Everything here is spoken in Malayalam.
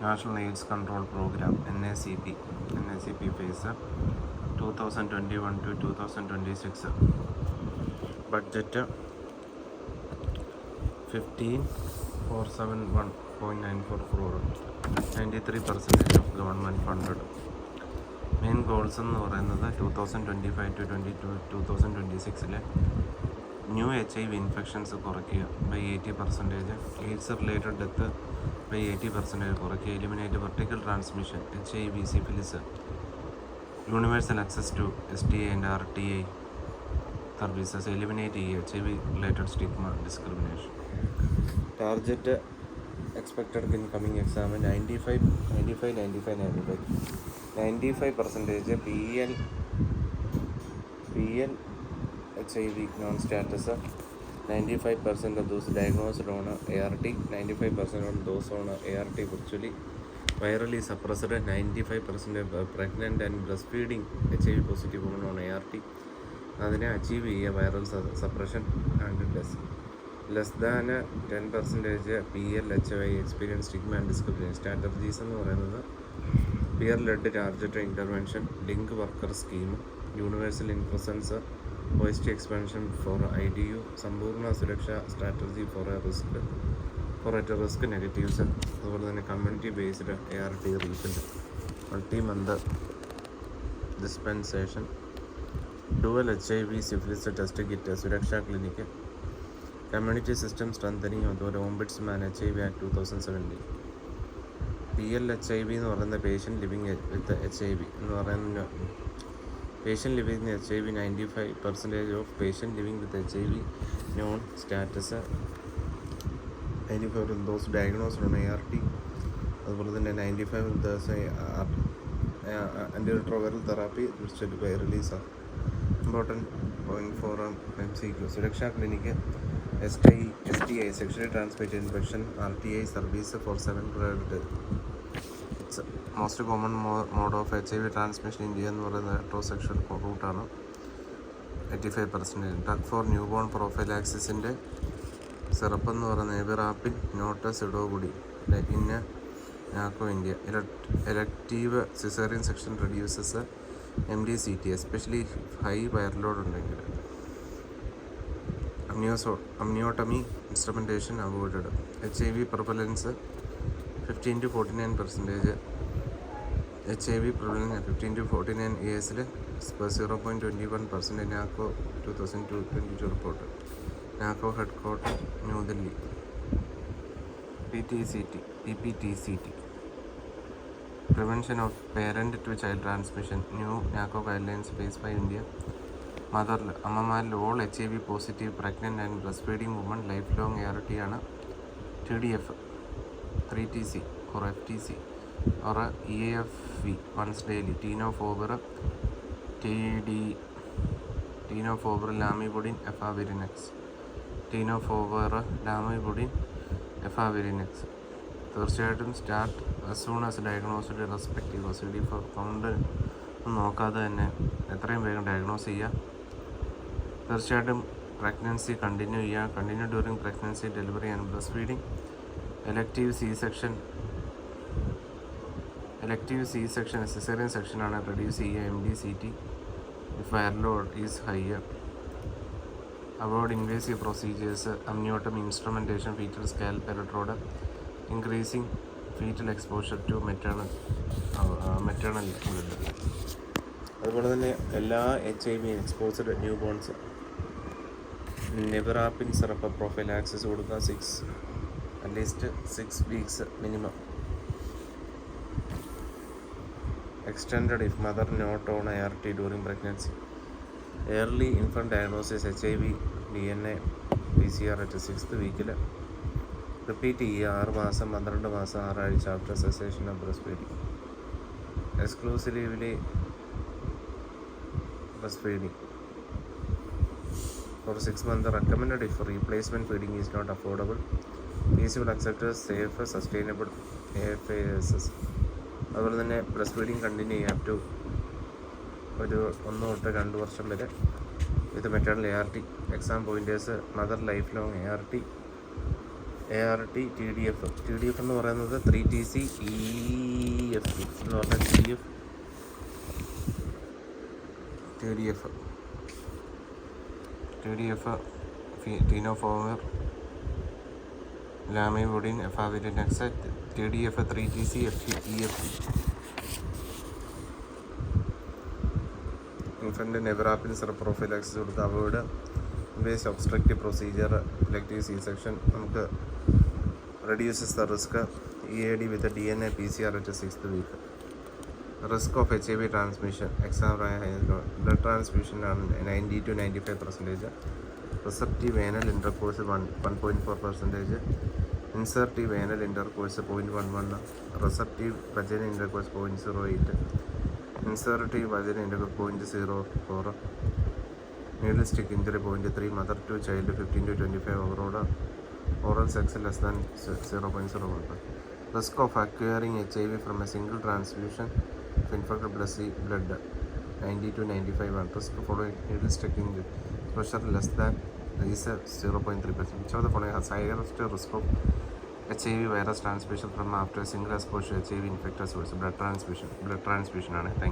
National AIDS control programme NACP phase 2021 to 2026. Budget 15,471.94 crore, 93% of government funded. Main goals എന്ന് പറയുന്നത് 2025 to 2026 ന്യൂ HIV ഇൻഫെക്ഷൻസ് കുറയ്ക്കുക by 80%, AIDS related death by 80% കുറയ്ക്കുക, eliminate vertical transmission, HIV, syphilis, universal access to STI and RTI services, eliminate ചെയ്യുക HIV related stigma, discrimination. Target expected in coming exam 95% PL HIV known status, 95% of those diagnosed on ART, 95% of those on ART virtually virally suppressed, 95% of pregnant and breastfeeding HIV positive women on ART അതിനെ അച്ചീവ് ചെയ്യുക viral suppression and less than 10% PL HI experience stigma and discrimination. Strategies എന്ന് പറയുന്നത് peer led targeted intervention, link worker scheme, universal infusions, OST expansion for IDU, Sampoorna Suraksha strategy for at risk negatives, അതുപോലെ തന്നെ community based ART refill, multi-month dispensation, dual HIV syphilis test kit, Suraksha clinic, community system strengthening, അതുപോലെ ombudsman HIV act 2017. PL HIV എന്ന് പറയുന്ന പേഷ്യൻ്റ് ലിവിങ് വിത്ത് HIV എന്ന് പറയുന്ന patient living with HIV, 95% of patient living with HIV known status, 95% of those diagnosed on ART, അതുപോലെ തന്നെ 95% of those antiretroviral therapy which by release of important point for MCQ. Suraksha clinic, STI sexually transmitted infection, RTI service for 7 period. Most common mode of HIV transmission India എന്ന് പറയുന്നത് ഹെട്രോസെക്ഷൽ റൂട്ടാണ്, 85%. ഡ്രഗ് ഫോർ ന്യൂ ബോൺ പ്രൊഫൈലാക്സിസിൻ്റെ സിറപ്പ് എന്ന് പറയുന്നത് nevirapine not zidovudine in NACO India. Elective caesarean section reduces MDCT, especially high viral load ഉണ്ടെങ്കിൽ. Amniotomy instrumentation avoided. HIV prevalence 15 to 49%. HIV prevalence 15 to 49 years 0.21%. NACO 2022 report. NACO headquarter New Delhi. PPTCT. Prevention of parent to child transmission. New NACO guidelines phase 5 India. Mother അമ്മമാരിൽ all HIV positive pregnant and breastfeeding women lifelong ART ആണ്. TDF 3TC or FTC or EAFV once daily. tenofovir lamivudine efavirenz. tenofovir lamivudine efavirenz. തീർച്ചയായിട്ടും start as soon as diagnosed respective CD4 count നോക്കാതെ തന്നെ എത്രയും വേഗം ഡയഗ്നോസ് ചെയ്യുക. തീർച്ചയായിട്ടും pregnancy continue during pregnancy, delivery and breast feeding. Elective C-section caesarean സെക്ഷനാണ് റെഡ്യൂസ് ചെയ്യുക MDCT if viral load is higher. Avoid invasive procedures, amniotomy instrumentation, fetal scalp electrode, increasing fetal exposure to maternal blood. അതുപോലെ തന്നെ എല്ലാ HIV exposed new borns nevirapine syrup prophylaxis കൊടുക്കുക, at least 6 weeks minimum. Extended if mother not on ART during pregnancy. Early infant diagnosis HIV DNA PCR at 6th week. Repeat ചെയ്യുക 6 മാസം 12 മാസം 6 ആഴ്ച after cessation of breast feeding. Exclusively breast feeding for 6 months. Recommended if replacement feeding is not affordable. Feasible, accepted, safe, sustainable AFASS. അതുപോലെ തന്നെ ബ്രസ്റ്റ് ഫീഡിങ് കണ്ടിന്യൂ ചെയ്യാം അപ് ടു ഒരു 1 തൊട്ട് 2 വർഷം വരെ with maternal ART. Exam pointers mother life long ART, ART TDF എന്ന് പറയുന്നത് 3TC EFT എന്ന് പറഞ്ഞാൽ TDF tenofovir lamivudine efavirenz TDF 3TC EFT infant nevirapine prophylaxis കൊടുത്ത് avoid waste obstructive procedure elective C section നമുക്ക് reduces the risk EAD with a DNA PCR at the 6th week. Risk of HIV transmission, blood transfusion on 90 to 95%. Receptive anal intercourse 1.4%. Insertive anal intercourse 0.11. Receptive vaginal intercourse 0.08. Insertive vaginal intercourse 0.04. Needle stick injury 0.3. Mother to child 15 to 25 overall. Oral sex less than 0.01. Risk of acquiring HIV from a single transfusion of infected blood 90 to 95. Risk following needle stick injury pressure less than is 0.3%. Which of the following has highest risk of HIV virus transmission from after a single exposure to HIV infected source? Blood transfusion. Thank you.